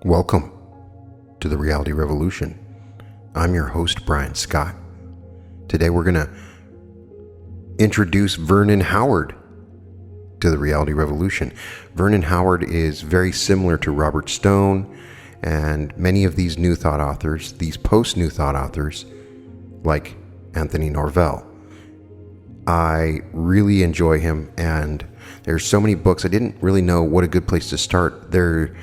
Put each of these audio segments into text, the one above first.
Welcome to the Reality Revolution. I'm your host, Brian Scott. Today we're going to introduce Vernon Howard to the Reality Revolution. Vernon Howard is very similar to Robert Stone and many of these New Thought authors, these post-New Thought authors, like Anthony Norvell. I really enjoy him, and there's so many books. I didn't really know what a good place to start. There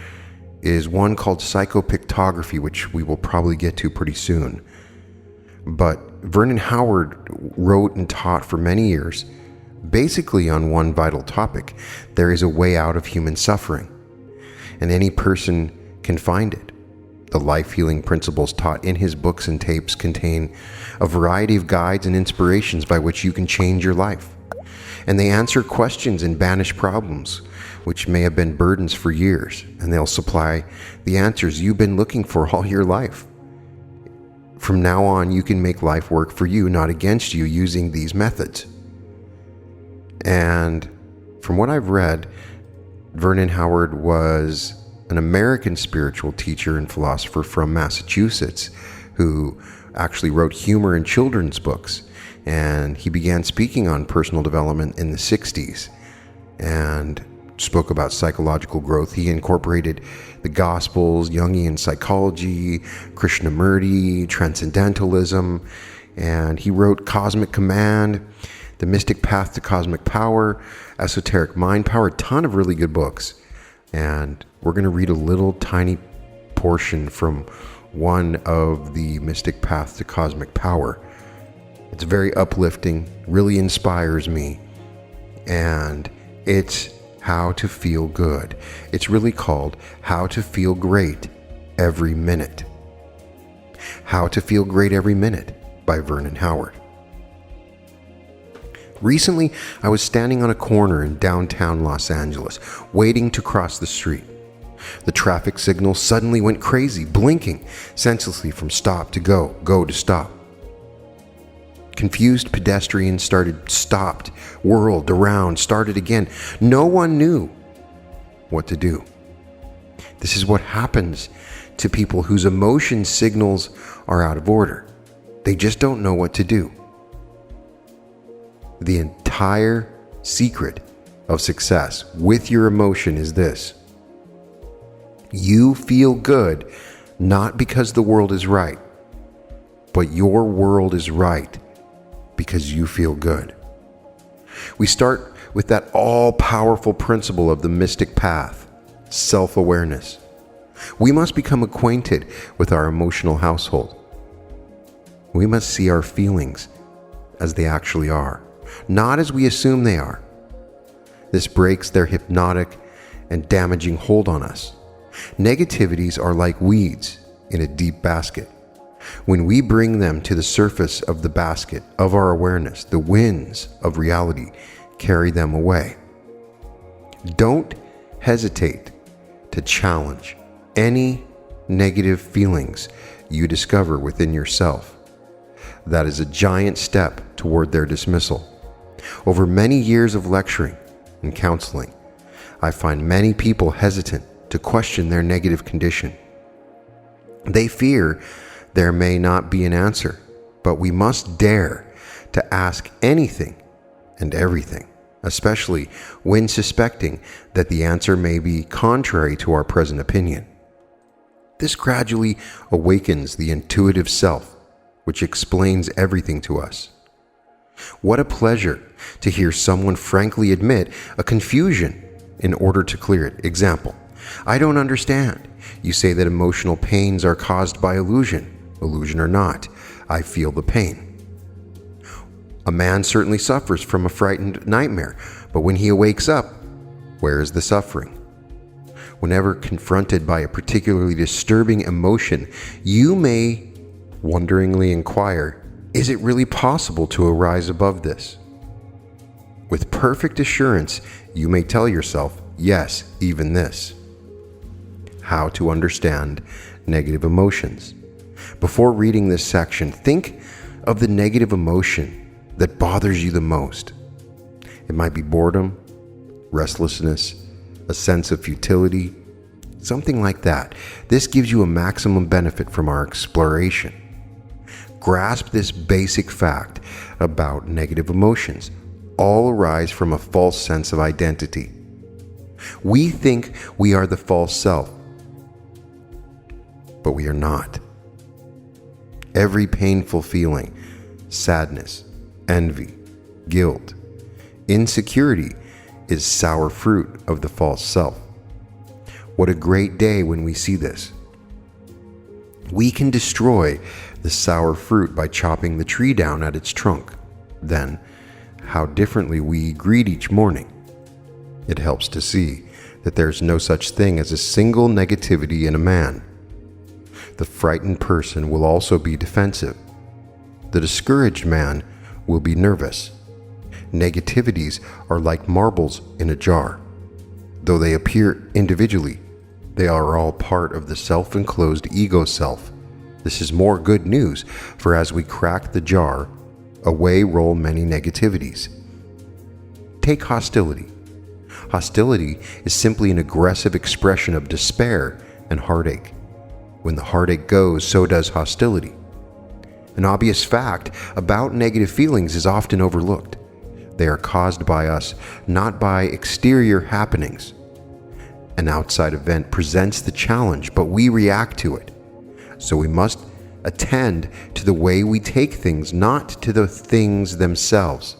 is one called Psychopictography, which we will probably get to pretty soon. But Vernon Howard wrote and taught for many years, basically on one vital topic. There is a way out of human suffering, and any person can find it. The life-healing principles taught in his books and tapes contain a variety of guides and inspirations by which you can change your life. And they answer questions and banish problems which may have been burdens for years, and they'll supply the answers you've been looking for all your life. From now on, you can make life work for you, not against you, using these methods. And from what I've read, Vernon Howard was an American spiritual teacher and philosopher from Massachusetts who actually wrote humor and children's books. And he began speaking on personal development in the 60s and spoke about psychological growth. He incorporated the Gospels, Jungian psychology, Krishnamurti, transcendentalism, and he wrote Cosmic Command, The Mystic Path to Cosmic Power, Esoteric Mind Power, a ton of really good books. And we're going to read a little tiny portion from one of the Mystic Path to Cosmic Power. It's very uplifting, really inspires me, and it's how to feel good. It's really called How to Feel Great Every Minute. How to Feel Great Every Minute by Vernon Howard. Recently, I was standing on a corner in downtown Los Angeles, waiting to cross the street. The traffic signal suddenly went crazy, blinking senselessly from stop to go, go to stop. Confused pedestrians stopped, whirled around, started again. No one knew what to do. This is what happens to people whose emotion signals are out of order. They just don't know what to do. The entire secret of success with your emotion is this. You feel good not because the world is right, but your world is right because you feel good. We start with that all-powerful principle of the mystic path, self-awareness. We must become acquainted with our emotional household. We must see our feelings as they actually are, not as we assume they are. This breaks their hypnotic and damaging hold on us. Negativities are like weeds in a deep basket. When we bring them to the surface of the basket of our awareness, the winds of reality carry them away. Don't hesitate to challenge any negative feelings you discover within yourself. That is a giant step toward their dismissal. Over many years of lecturing and counseling, I find many people hesitant to question their negative condition. They fear there may not be an answer, but we must dare to ask anything and everything, especially when suspecting that the answer may be contrary to our present opinion. This gradually awakens the intuitive self, which explains everything to us. What a pleasure to hear someone frankly admit a confusion in order to clear it. Example, I don't understand. You say that emotional pains are caused by illusion. Illusion or not, I feel the pain. A man certainly suffers from a frightened nightmare, but when he wakes up, where is the suffering? Whenever confronted by a particularly disturbing emotion, you may wonderingly inquire, is it really possible to arise above this? With perfect assurance, you may tell yourself, yes, even this. How to understand negative emotions. Before reading this section, think of the negative emotion that bothers you the most. It might be boredom, restlessness, a sense of futility, Something like that. This gives you a maximum benefit from our exploration. Grasp this basic fact about negative emotions. All arise from a false sense of identity. We think we are the false self, but we are not. Every painful feeling, sadness, envy, guilt, insecurity is sour fruit of the false self. What a great day when we see this. We can destroy the sour fruit by chopping the tree down at its trunk. Then, how differently we greet each morning. It helps to see that there's no such thing as a single negativity in a man. The frightened person will also be defensive. The discouraged man will be nervous. Negativities are like marbles in a jar. Though they appear individually, they are all part of the self-enclosed ego self. This is more good news, for as we crack the jar, away roll many negativities. Take hostility. Hostility is simply an aggressive expression of despair and heartache. When the heartache goes, so does hostility. An obvious fact about negative feelings is often overlooked. They are caused by us, not by exterior happenings. An outside event presents the challenge, but we react to it. So we must attend to the way we take things, not to the things themselves.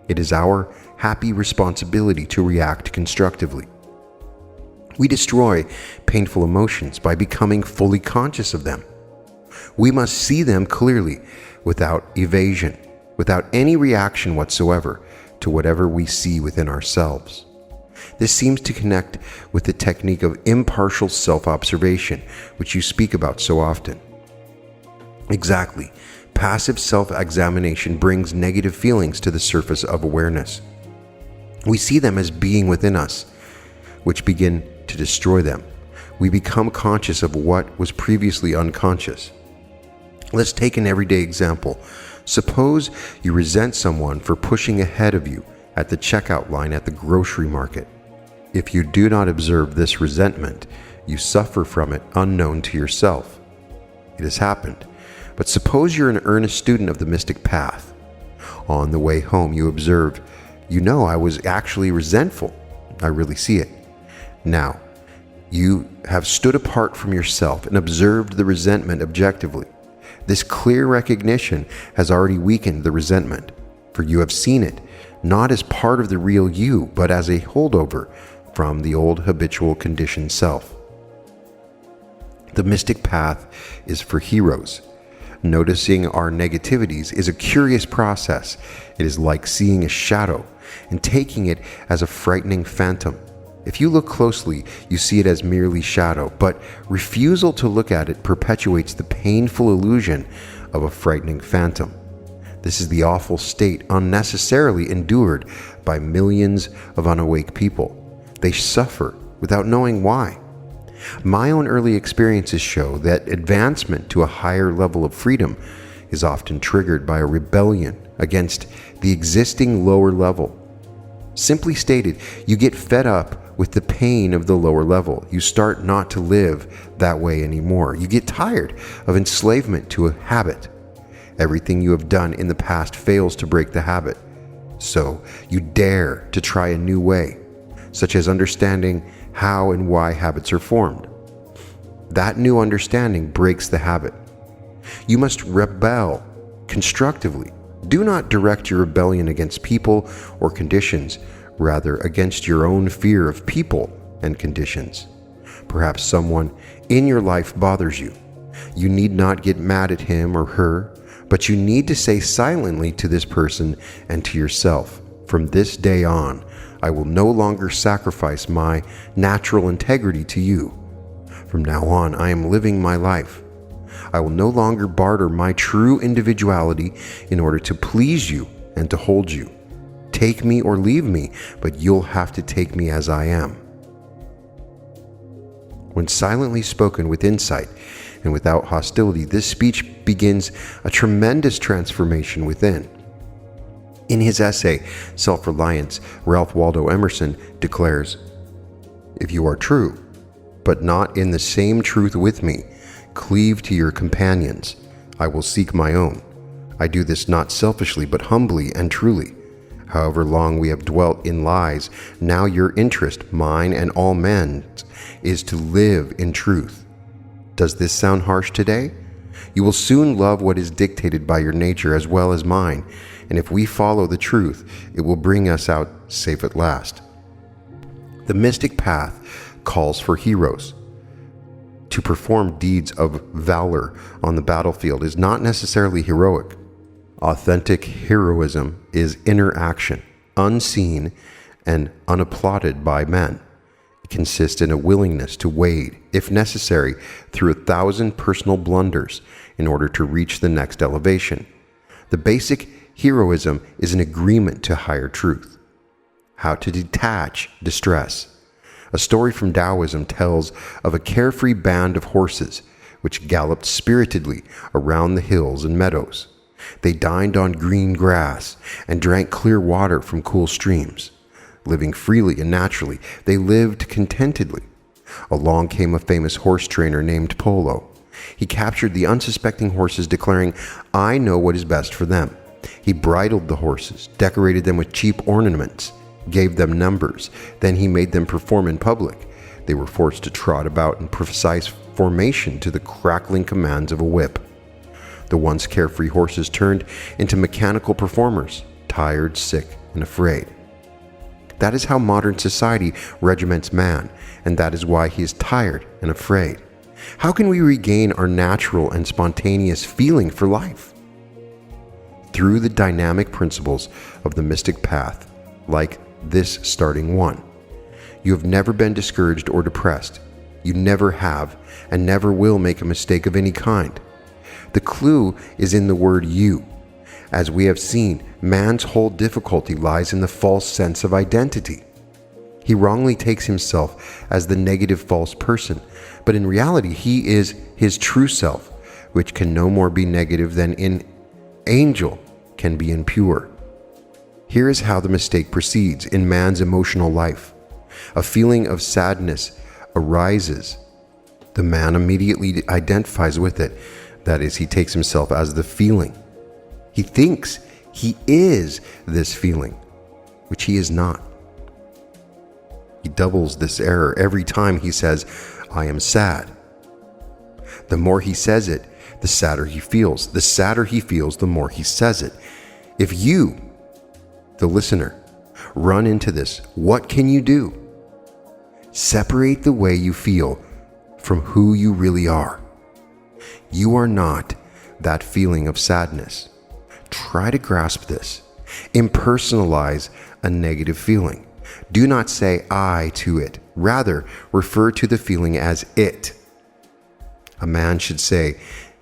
It is our happy responsibility to react constructively. We destroy painful emotions by becoming fully conscious of them. We must see them clearly, without evasion, without any reaction whatsoever to whatever we see within ourselves. This seems to connect with the technique of impartial self-observation, which you speak about so often. Exactly. Passive self-examination brings negative feelings to the surface of awareness. We see them as being within us, which begin to destroy them. We become conscious of what was previously unconscious. Let's take an everyday example. Suppose you resent someone for pushing ahead of you at the checkout line at the grocery market. If you do not observe this resentment, you suffer from it unknown to yourself. It has happened. But suppose you're an earnest student of the mystic path. On the way home, you observe, I was actually resentful. I really see it. Now, you have stood apart from yourself and observed the resentment objectively. This clear recognition has already weakened the resentment, for you have seen it, not as part of the real you, but as a holdover from the old habitual conditioned self. The mystic path is for heroes. Noticing our negativities is a curious process. It is like seeing a shadow and taking it as a frightening phantom. If you look closely, you see it as merely shadow, but refusal to look at it perpetuates the painful illusion of a frightening phantom. This is the awful state unnecessarily endured by millions of unawake people. They suffer without knowing why. My own early experiences show that advancement to a higher level of freedom is often triggered by a rebellion against the existing lower level. Simply stated, you get fed up with the pain of the lower level. You start not to live that way anymore. You get tired of enslavement to a habit. Everything you have done in the past fails to break the habit. So you dare to try a new way, such as understanding how and why habits are formed. That new understanding breaks the habit. You must rebel constructively. Do not direct your rebellion against people or conditions, rather against your own fear of people and conditions. Perhaps someone in your life bothers you. You need not get mad at him or her, but you need to say silently to this person and to yourself, from this day on, I will no longer sacrifice my natural integrity to you. From now on, I am living my life. I will no longer barter my true individuality in order to please you and to hold you. Take me or leave me, but you'll have to take me as I am. When silently spoken with insight and without hostility, this speech begins a tremendous transformation within. In his essay, Self-Reliance, Ralph Waldo Emerson declares, "If you are true, but not in the same truth with me. Cleave to your companions. I will seek my own. I do this not selfishly, but humbly and truly. However long we have dwelt in lies, now your interest, mine and all men's, is to live in truth. Does this sound harsh today? You will soon love what is dictated by your nature as well as mine, and if we follow the truth, it will bring us out safe at last. The mystic path calls for heroes. To perform deeds of valor on the battlefield is not necessarily heroic. Authentic heroism is inner action, unseen and unapplauded by men. It consists in a willingness to wade, if necessary, through 1,000 personal blunders in order to reach the next elevation. The basic heroism is an agreement to higher truth. How to detach distress. A story from Taoism tells of a carefree band of horses which galloped spiritedly around the hills and meadows. They dined on green grass and drank clear water from cool streams. Living freely and naturally, they lived contentedly. Along came a famous horse trainer named Polo. He captured the unsuspecting horses, declaring, "I know what is best for them." He bridled the horses, decorated them with cheap ornaments, gave them numbers. Then he made them perform in public. They were forced to trot about in precise formation to the crackling commands of a whip. The once carefree horses turned into mechanical performers, tired, sick, and afraid. That is how modern society regiments man, and that is why he is tired and afraid. How can we regain our natural and spontaneous feeling for life? Through the dynamic principles of the mystic path, like this starting one. You have never been discouraged or depressed. You never have and never will make a mistake of any kind. The clue is in the word you. As we have seen, man's whole difficulty lies in the false sense of identity. He wrongly takes himself as the negative false person, but in reality he is his true self, which can no more be negative than an angel can be impure. Here is how the mistake proceeds in man's emotional life. A feeling of sadness arises. The man immediately identifies with it. That is, he takes himself as the feeling. He thinks he is this feeling, which he is not. He doubles this error every time he says, "I am sad." The more he says it, the sadder he feels. The sadder he feels, the more he says it. If you, the listener, run into this, what can you do? Separate the way you feel from who you really are. You are not that feeling of sadness. Try to grasp this. Impersonalize a negative feeling. Do not say I to it. Rather, refer to the feeling as it. A man should say,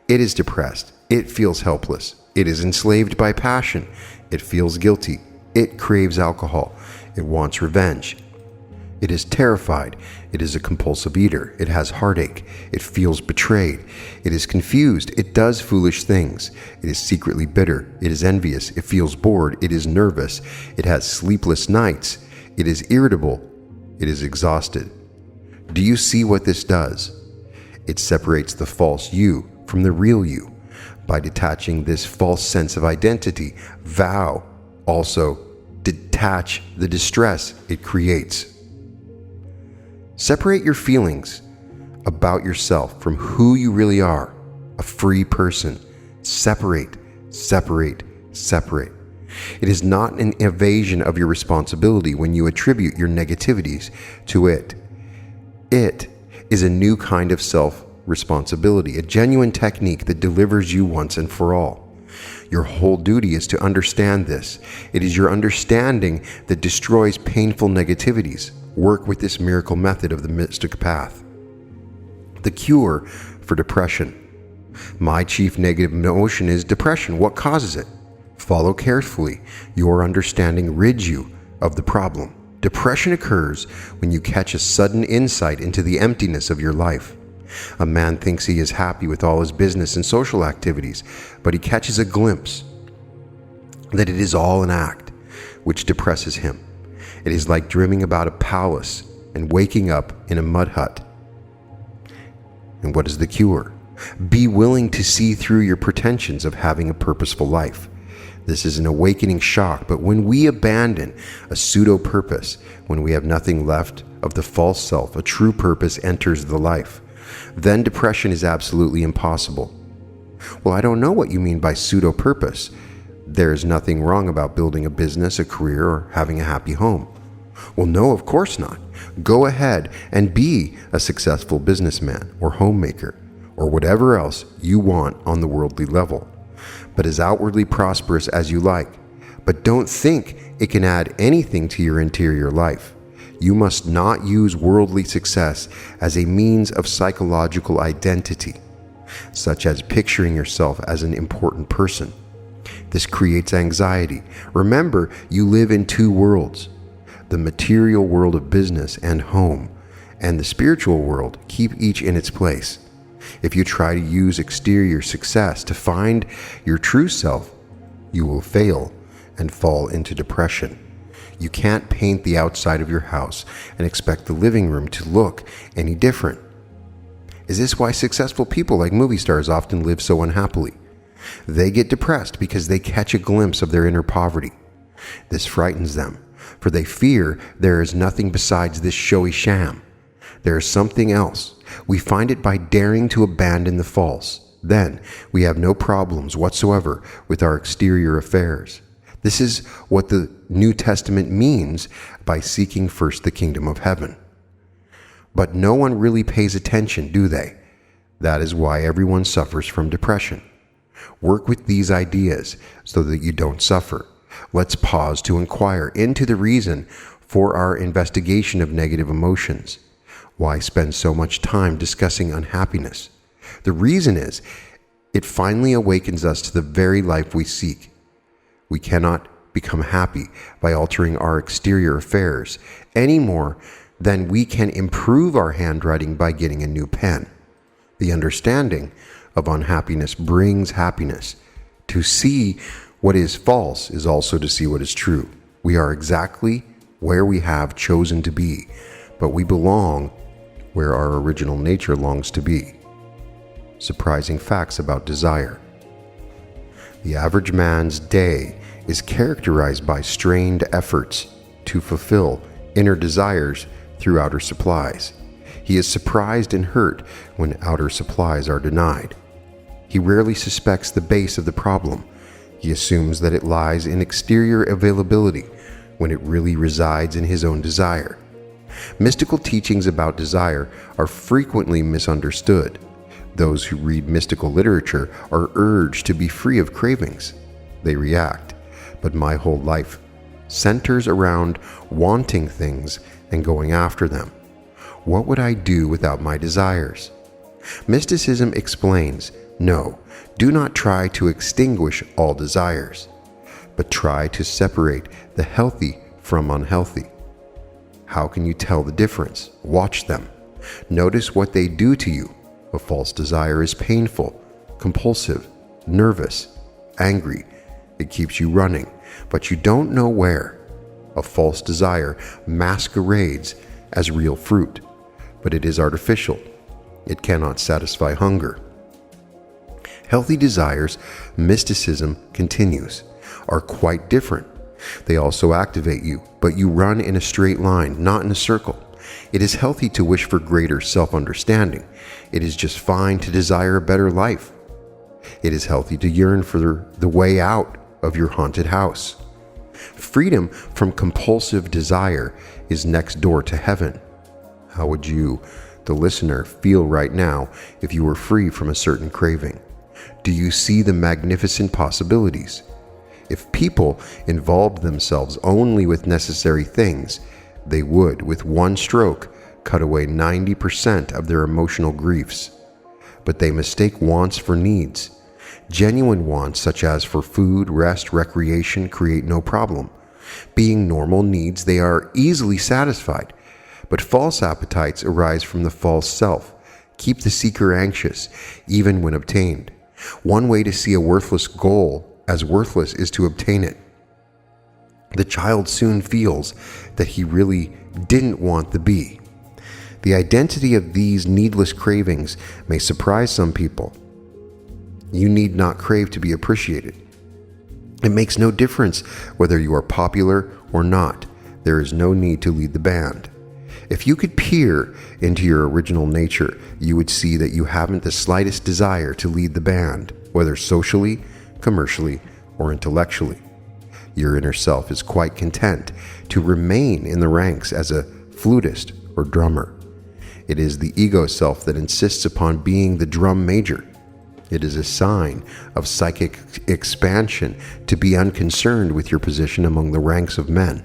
"It is depressed. It feels helpless. It is enslaved by passion. It feels guilty. It craves alcohol. It wants revenge. It is terrified. It is a compulsive eater. It has heartache. It feels betrayed. It is confused. It does foolish things. It is secretly bitter. It is envious. It feels bored. It is nervous. It has sleepless nights. It is irritable. It is exhausted." Do you see what this does? It separates the false you from the real you. By detaching this false sense of identity, vow also detach the distress it creates. Separate your feelings about yourself from who you really are, a free person. Separate, separate, separate. It is not an evasion of your responsibility when you attribute your negativities to it. It is a new kind of self-responsibility, a genuine technique that delivers you once and for all. Your whole duty is to understand this. It is your understanding that destroys painful negativities. Work with this miracle method of the mystic path. The cure for depression. My chief negative emotion is depression. What causes it? Follow carefully. Your understanding rids you of the problem. Depression occurs when you catch a sudden insight into the emptiness of your life. A man thinks he is happy with all his business and social activities, but he catches a glimpse that it is all an act, which depresses him. It is like dreaming about a palace and waking up in a mud hut. And what is the cure? Be willing to see through your pretensions of having a purposeful life. This is an awakening shock, but when we abandon a pseudo-purpose, when we have nothing left of the false self, a true purpose enters the life. Then depression is absolutely impossible. Well, I don't know what you mean by pseudo-purpose. There's nothing wrong about building a business, a career, or having a happy home. Well, no, of course not. Go ahead and be a successful businessman or homemaker or whatever else you want on the worldly level, but as outwardly prosperous as you like. But don't think it can add anything to your interior life. You must not use worldly success as a means of psychological identity, such as picturing yourself as an important person. This creates anxiety. Remember, you live in two worlds, the material world of business and home, and the spiritual world. Keep each in its place. If you try to use exterior success to find your true self, you will fail and fall into depression. You can't paint the outside of your house and expect the living room to look any different. Is this why successful people like movie stars often live so unhappily? They get depressed because they catch a glimpse of their inner poverty. This frightens them, for they fear there is nothing besides this showy sham. There is something else. We find it by daring to abandon the false. Then we have no problems whatsoever with our exterior affairs. This is what the New Testament means by seeking first the kingdom of heaven. But no one really pays attention, do they? That is why everyone suffers from depression. Work with these ideas so that you don't suffer. Let's pause to inquire into the reason for our investigation of negative emotions. Why spend so much time discussing unhappiness? The reason is, it finally awakens us to the very life we seek. We cannot become happy by altering our exterior affairs any more than we can improve our handwriting by getting a new pen. The understanding of unhappiness brings happiness. To see what is false is also to see what is true. We are exactly where we have chosen to be, but we belong where our original nature longs to be. Surprising facts about desire. The average man's day is characterized by strained efforts to fulfill inner desires through outer supplies. He is surprised and hurt when outer supplies are denied. He rarely suspects the base of the problem. He assumes that it lies in exterior availability when it really resides in his own desire. Mystical teachings about desire are frequently misunderstood. Those who read mystical literature are urged to be free of cravings. They react, but my whole life centers around wanting things and going after them. What would I do without my desires? Mysticism explains, no, do not try to extinguish all desires, but try to separate the healthy from unhealthy. How can you tell the difference? Watch them. Notice what they do to you. A false desire is painful, compulsive, nervous, angry. It keeps you running, but you don't know where. A false desire masquerades as real fruit, but it is artificial. It cannot satisfy hunger. Healthy desires, mysticism continues, are quite different. They also activate you, but you run in a straight line, not in a circle. It is healthy to wish for greater self-understanding. It is just fine to desire a better life. It is healthy to yearn for the way out of your haunted house. Freedom from compulsive desire is next door to heaven. How would you, the listener, feel right now if you were free from a certain craving? Do you see the magnificent possibilities? If people involved themselves only with necessary things, they would, with one stroke, cut away 90% of their emotional griefs. But they mistake wants for needs. Genuine wants, such as for food, rest, recreation, create no problem. Being normal needs, they are easily satisfied. But false appetites arise from the false self. Keep the seeker anxious, even when obtained. One way to see a worthless goal as worthless is to obtain it. The child soon feels that he really didn't want the bee. The identity of these needless cravings may surprise some people. You need not crave to be appreciated. It makes no difference whether you are popular or not. There is no need to lead the band. If you could peer into your original nature, you would see that you haven't the slightest desire to lead the band, whether socially, commercially, or intellectually. Your inner self is quite content to remain in the ranks as a flutist or drummer. It is the ego self that insists upon being the drum major. It is a sign of psychic expansion to be unconcerned with your position among the ranks of men.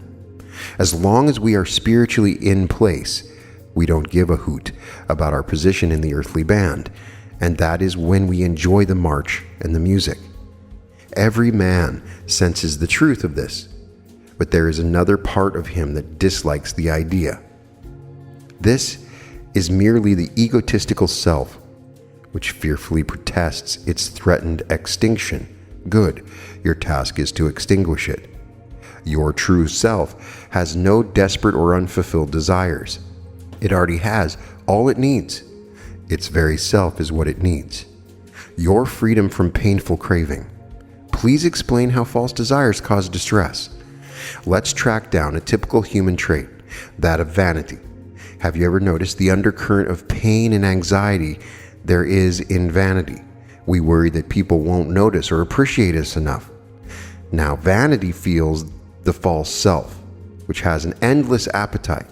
As long as we are spiritually in place, we don't give a hoot about our position in the earthly band, and that is when we enjoy the march and the music. Every man senses the truth of this, but there is another part of him that dislikes the idea. This is merely the egotistical self, which fearfully protests its threatened extinction. Good, your task is to extinguish it. Your true self has no desperate or unfulfilled desires. It already has all it needs. Its very self is what it needs. Your freedom from painful craving. Please explain how false desires cause distress. Let's track down a typical human trait, that of vanity. Have you ever noticed the undercurrent of pain and anxiety there is in vanity? We worry that people won't notice or appreciate us enough. Now, vanity feels the false self, which has an endless appetite.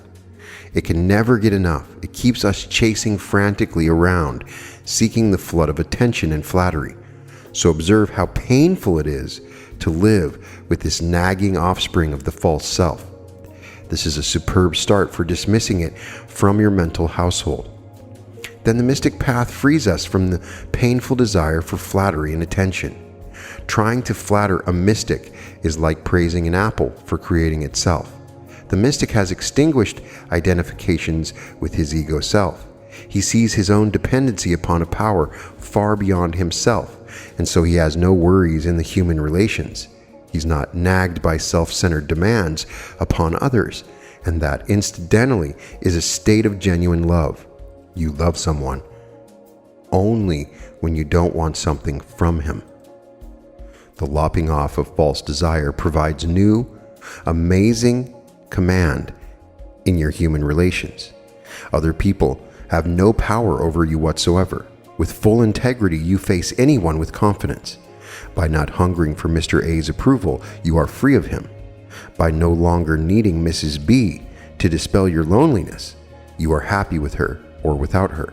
It can never get enough. It keeps us chasing frantically around, seeking the flood of attention and flattery. So observe how painful it is to live with this nagging offspring of the false self. This is a superb start for dismissing it from your mental household. Then the mystic path frees us from the painful desire for flattery and attention. Trying to flatter a mystic is like praising an apple for creating itself. The mystic has extinguished identifications with his ego self. He sees his own dependency upon a power far beyond himself, and so he has no worries in the human relations. He's not nagged by self-centered demands upon others, and that incidentally is a state of genuine love. You love someone only when you don't want something from him. The lopping off of false desire provides new, amazing command in your human relations. Other people have no power over you whatsoever. With full integrity, you face anyone with confidence. By not hungering for Mr. A's approval, you are free of him. By no longer needing Mrs. B to dispel your loneliness, you are happy with her or without her.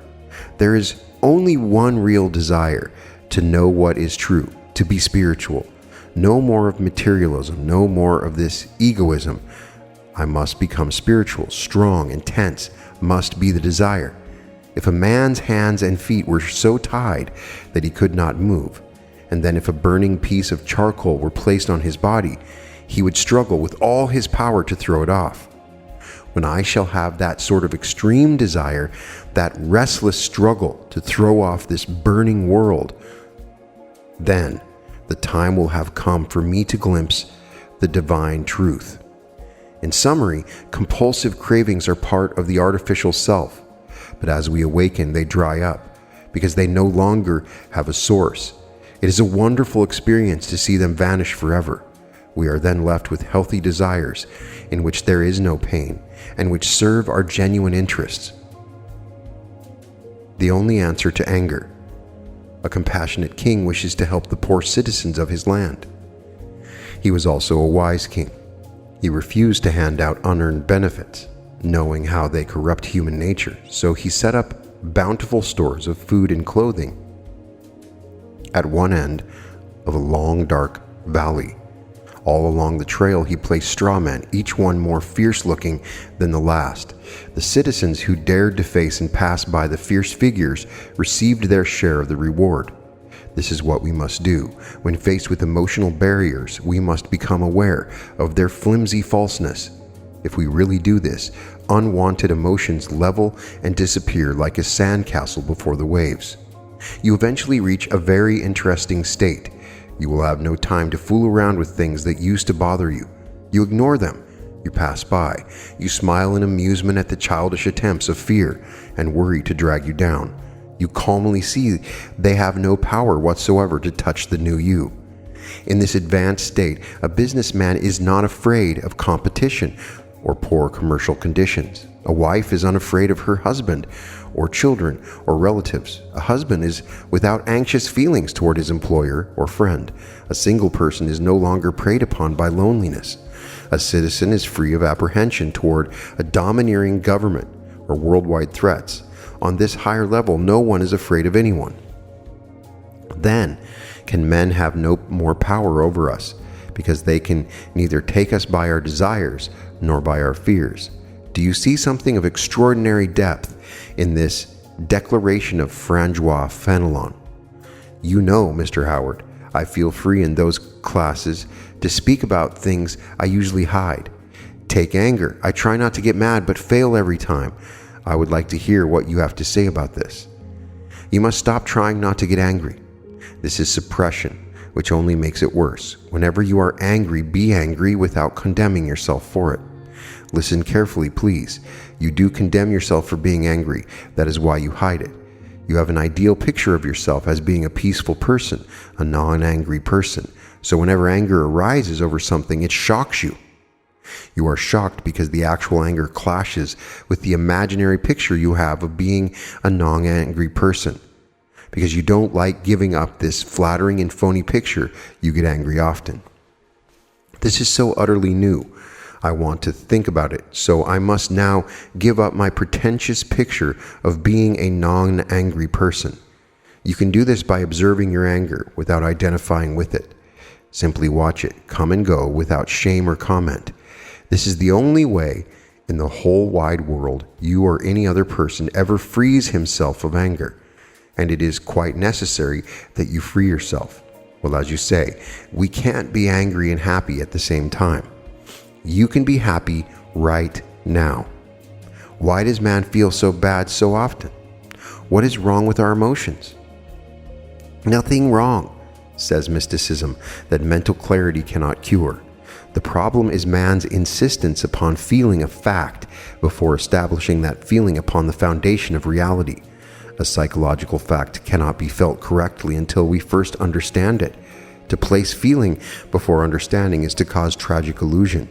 There is only one real desire: to know what is true, to be spiritual. No more of materialism, no more of this egoism. I must become spiritual, strong, intense, must be the desire. If a man's hands and feet were so tied that he could not move, and then if a burning piece of charcoal were placed on his body, he would struggle with all his power to throw it off. When I shall have that sort of extreme desire, that restless struggle to throw off this burning world, then the time will have come for me to glimpse the divine truth. In summary, compulsive cravings are part of the artificial self, but as we awaken, they dry up because they no longer have a source. It is a wonderful experience to see them vanish forever. We are then left with healthy desires in which there is no pain and which serve our genuine interests. The only answer to anger. A compassionate king wishes to help the poor citizens of his land. He was also a wise king. He refused to hand out unearned benefits, knowing how they corrupt human nature, so he set up bountiful stores of food and clothing at one end of a long, dark valley. All along the trail he placed straw men, each one more fierce-looking than the last. The citizens who dared to face and pass by the fierce figures received their share of the reward. This is what we must do. When faced with emotional barriers, we must become aware of their flimsy falseness. If we really do this, unwanted emotions level and disappear like a sandcastle before the waves. You eventually reach a very interesting state. You will have no time to fool around with things that used to bother you. You ignore them. You pass by. You smile in amusement at the childish attempts of fear and worry to drag you down. You calmly see they have no power whatsoever to touch the new you. In this advanced state, a businessman is not afraid of competition or poor commercial conditions. A wife is unafraid of her husband or children or relatives. A husband is without anxious feelings toward his employer or friend. A single person is no longer preyed upon by loneliness. A citizen is free of apprehension toward a domineering government or worldwide threats. On this higher level, no one is afraid of anyone. Then can men have no more power over us, because they can neither take us by our desires nor by our fears. Do you see something of extraordinary depth in this declaration of Francois Fenelon? You know, Mr. Howard, I feel free in those classes to speak about things I usually hide. Take anger. I try not to get mad, but fail every time. I would like to hear what you have to say about this. You must stop trying not to get angry. This is suppression, which only makes it worse. Whenever you are angry, be angry without condemning yourself for it. Listen carefully, please. You do condemn yourself for being angry. That is why you hide it. You have an ideal picture of yourself as being a peaceful person, a non-angry person. So whenever anger arises over something, it shocks you. You are shocked because the actual anger clashes with the imaginary picture you have of being a non-angry person. Because you don't like giving up this flattering and phony picture, you get angry often. This is so utterly new. I want to think about it, so I must now give up my pretentious picture of being a non-angry person. You can do this by observing your anger without identifying with it. Simply watch it come and go without shame or comment. This is the only way in the whole wide world you or any other person ever frees himself of anger. And it is quite necessary that you free yourself. Well, as you say, we can't be angry and happy at the same time. You can be happy right now. Why does man feel so bad so often? What is wrong with our emotions? Nothing wrong, says mysticism, that mental clarity cannot cure. The problem is man's insistence upon feeling a fact before establishing that feeling upon the foundation of reality. A psychological fact cannot be felt correctly until we first understand it. To place feeling before understanding is to cause tragic illusion.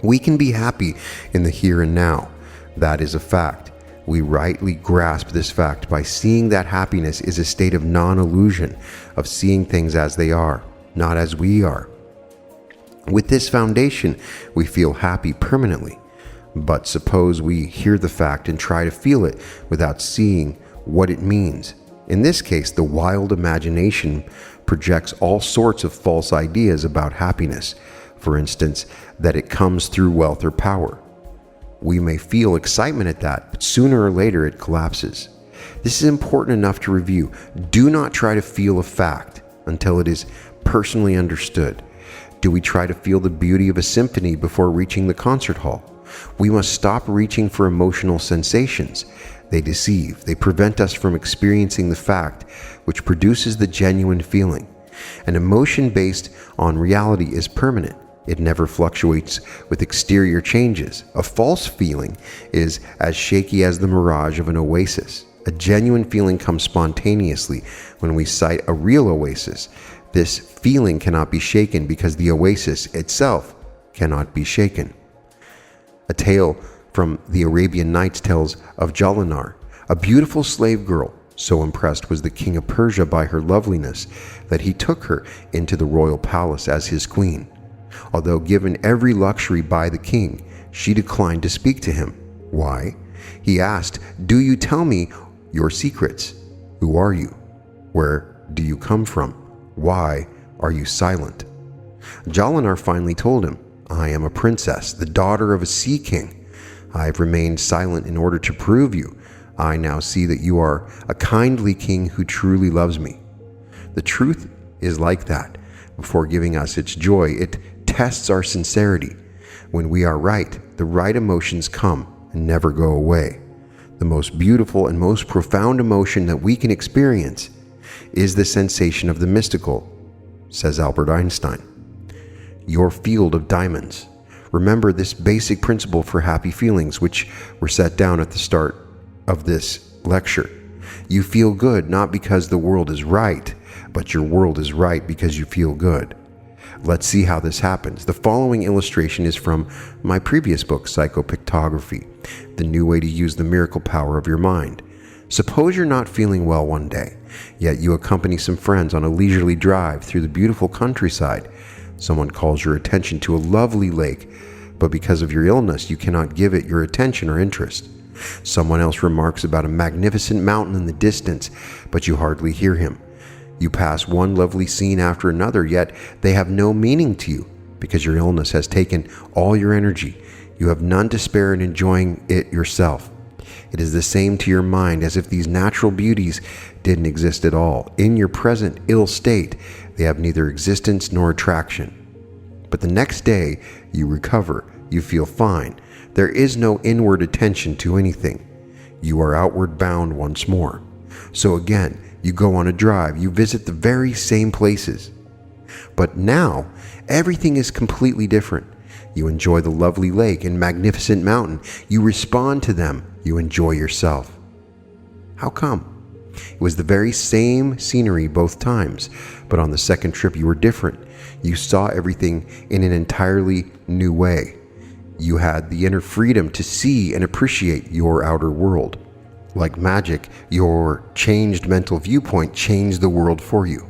We can be happy in the here and now. That is a fact. We rightly grasp this fact by seeing that happiness is a state of non-illusion, of seeing things as they are, not as we are. With this foundation, we feel happy permanently. But suppose we hear the fact and try to feel it without seeing what it means. In this case, the wild imagination projects all sorts of false ideas about happiness. For instance, that it comes through wealth or power. We may feel excitement at that, but sooner or later it collapses. This is important enough to review. Do not try to feel a fact until it is personally understood. Do we try to feel the beauty of a symphony before reaching the concert hall? We must stop reaching for emotional sensations. They deceive. They prevent us from experiencing the fact which produces the genuine feeling. An emotion based on reality is permanent. It never fluctuates with exterior changes. A false feeling is as shaky as the mirage of an oasis. A genuine feeling comes spontaneously when we sight a real oasis. This feeling cannot be shaken because the oasis itself cannot be shaken. A tale from the Arabian Nights tells of Jalinar, a beautiful slave girl. So impressed was the king of Persia by her loveliness that he took her into the royal palace as his queen. Although given every luxury by the king, she declined to speak to him. Why? He asked, "Do you tell me your secrets? Who are you? Where do you come from? Why are you silent?" Jalinar finally told him, "I am a princess, the daughter of a sea king. I have remained silent in order to prove you. I now see that you are a kindly king who truly loves me." The truth is like that. Before giving us its joy, it tests our sincerity. When we are right, the right emotions come and never go away. The most beautiful and most profound emotion that we can experience is the sensation of the mystical, says Albert Einstein. Your field of diamonds. Remember this basic principle for happy feelings, which were set down at the start of this lecture. You feel good not because the world is right, but your world is right because you feel good. Let's see how this happens. The following illustration is from my previous book, Psychopictography, the new way to use the miracle power of your mind. Suppose you're not feeling well one day, yet you accompany some friends on a leisurely drive through the beautiful countryside. Someone calls your attention to a lovely lake, but because of your illness, you cannot give it your attention or interest. Someone else remarks about a magnificent mountain in the distance, but you hardly hear him. You pass one lovely scene after another, yet they have no meaning to you because your illness has taken all your energy. You have none to spare in enjoying it yourself. It is the same to your mind as if these natural beauties didn't exist at all. In your present ill state, they have neither existence nor attraction. But the next day, you recover. You feel fine. There is no inward attention to anything. You are outward bound once more. So again, you go on a drive. You visit the very same places. But now, everything is completely different. You enjoy the lovely lake and magnificent mountain. You respond to them. You enjoy yourself. How come? It was the very same scenery both times, but on the second trip you were different. You saw everything in an entirely new way. You had the inner freedom to see and appreciate your outer world. Like magic, your changed mental viewpoint changed the world for you.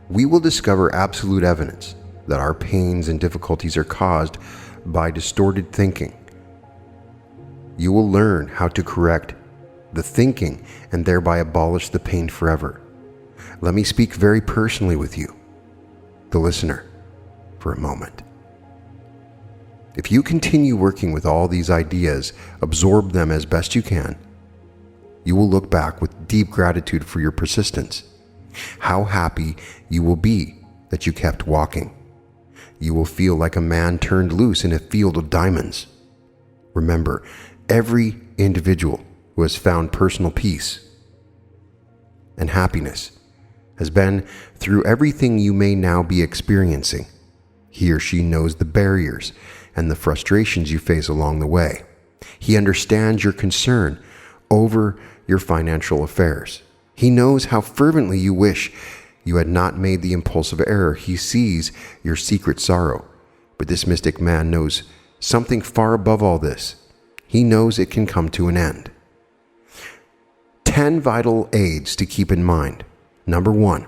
We will discover absolute evidence that our pains and difficulties are caused by distorted thinking. You will learn how to correct the thinking and thereby abolish the pain forever. Let me speak very personally with you, the listener, for a moment. If you continue working with all these ideas, absorb them as best you can, you will look back with deep gratitude for your persistence. How happy you will be that you kept walking. You will feel like a man turned loose in a field of diamonds. Remember, every individual who has found personal peace and happiness has been through everything you may now be experiencing. He or she knows the barriers and the frustrations you face along the way. He understands your concern over your financial affairs. He knows how fervently you wish you had not made the impulsive error. He sees your secret sorrow. But this mystic man knows something far above all this. He knows it can come to an end. 10 vital aids to keep in mind. Number 1,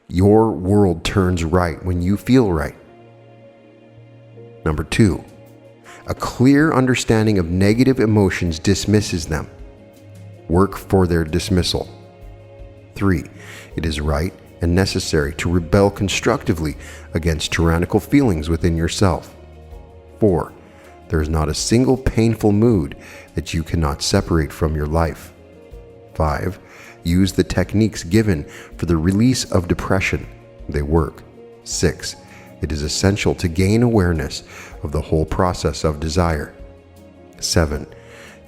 your world turns right when you feel right. Number 2, a clear understanding of negative emotions dismisses them. Work for their dismissal. 3, it is right and necessary to rebel constructively against tyrannical feelings within yourself. 4, there is not a single painful mood that you cannot separate from your life. 5, use the techniques given for the release of depression. They work. 6, it is essential to gain awareness of the whole process of desire. 7,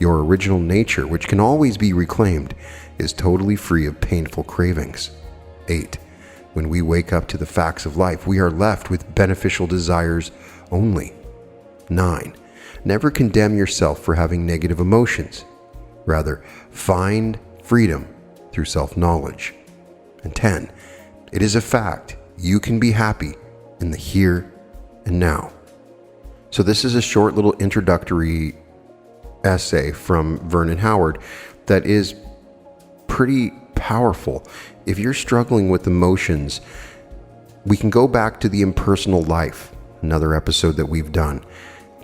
your original nature, which can always be reclaimed, is totally free of painful cravings. 8, when we wake up to the facts of life, we are left with beneficial desires only. 9, never condemn yourself for having negative emotions. Rather, find freedom through self-knowledge. And 10, it is a fact you can be happy in the here and now. So this is a short little introductory essay from Vernon Howard that is pretty powerful. If you're struggling with emotions, we can go back to the impersonal life, another episode that we've done.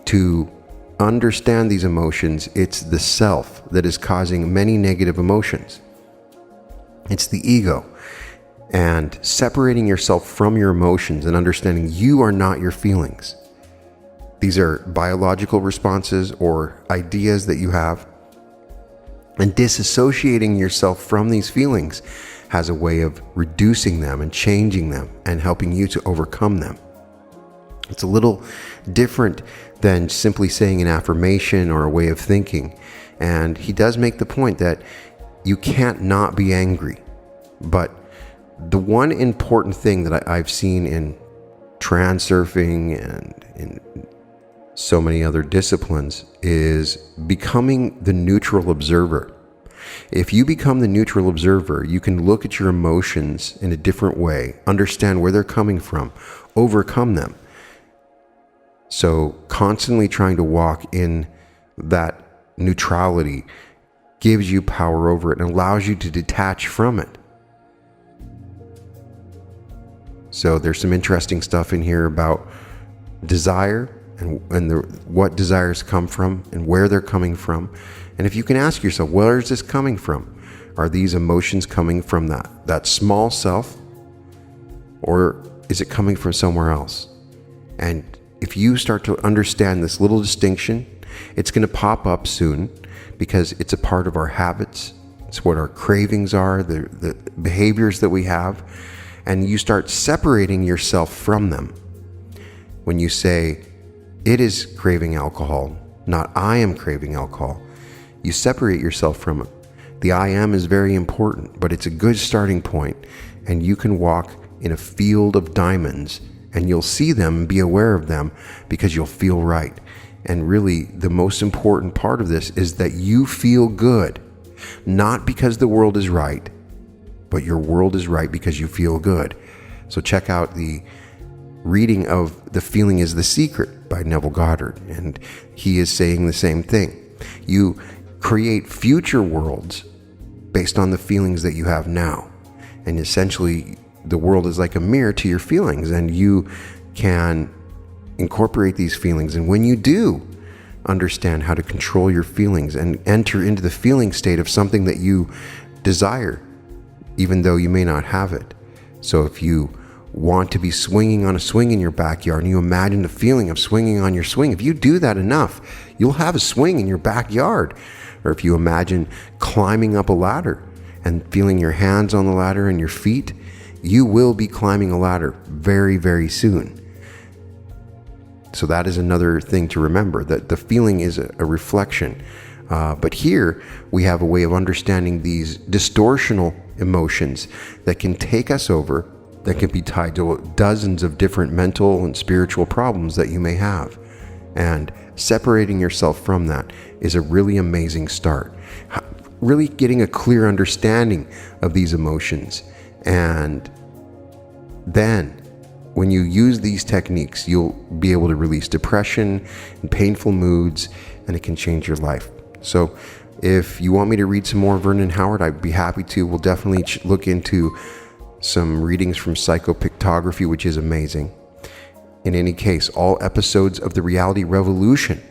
To understand these emotions, it's the self that is causing many negative emotions. It's the ego. And separating yourself from your emotions and understanding you are not your feelings. These are biological responses or ideas that you have. And disassociating yourself from these feelings has a way of reducing them and changing them and helping you to overcome them. It's a little different than simply saying an affirmation or a way of thinking. And he does make the point that you can't not be angry. But the one important thing that I've seen in transurfing and in so many other disciplines, is becoming the neutral observer. If you become the neutral observer, you can look at your emotions in a different way, understand where they're coming from, overcome them. So constantly trying to walk in that neutrality gives you power over it and allows you to detach from it. So there's some interesting stuff in here about desire and what desires come from and where they're coming from. And if you can ask yourself, where is this coming from? Are these emotions coming from that small self, or is it coming from somewhere else? And if you start to understand this little distinction, it's going to pop up soon, because it's a part of our habits. It's what our cravings are, the behaviors that we have, and you start separating yourself from them. When you say, it is craving alcohol, not I am craving alcohol, you separate yourself from it. The I am is very important, but it's a good starting point, and you can walk in a field of diamonds, and you'll see them and be aware of them because you'll feel right. And really, the most important part of this is that you feel good, not because the world is right, but your world is right because you feel good. So check out the reading of The Feeling is the Secret by Neville Goddard, and he is saying the same thing. You create future worlds based on the feelings that you have now. And essentially, the world is like a mirror to your feelings, and you can incorporate these feelings. And when you do understand how to control your feelings and enter into the feeling state of something that you desire, even though you may not have it. So if you want to be swinging on a swing in your backyard and you imagine the feeling of swinging on your swing, if you do that enough, you'll have a swing in your backyard. Or if you imagine climbing up a ladder and feeling your hands on the ladder and your feet, you will be climbing a ladder very, very soon. So that is another thing to remember, that the feeling is a reflection. But here we have a way of understanding these distortional emotions that can take us over, that can be tied to dozens of different mental and spiritual problems that you may have. And separating yourself from that is a really amazing start. Really getting a clear understanding of these emotions. And then when you use these techniques, you'll be able to release depression and painful moods, and it can change your life. So if you want me to read some more Vernon Howard, I'd be happy to. We'll definitely look into some readings from psychopictography, which is amazing. In any case, all episodes of The Reality Revolution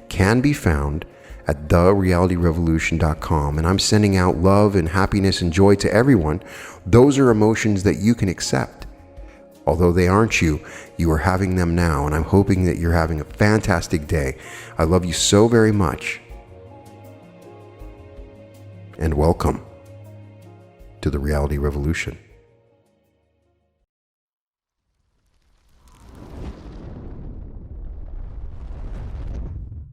can be found at therealityrevolution.com. And I'm sending out love and happiness and joy to everyone. Those are emotions that you can accept. Although they aren't you, you are having them now, and I'm hoping that you're having a fantastic day. I love you so very much. And welcome to the Reality Revolution.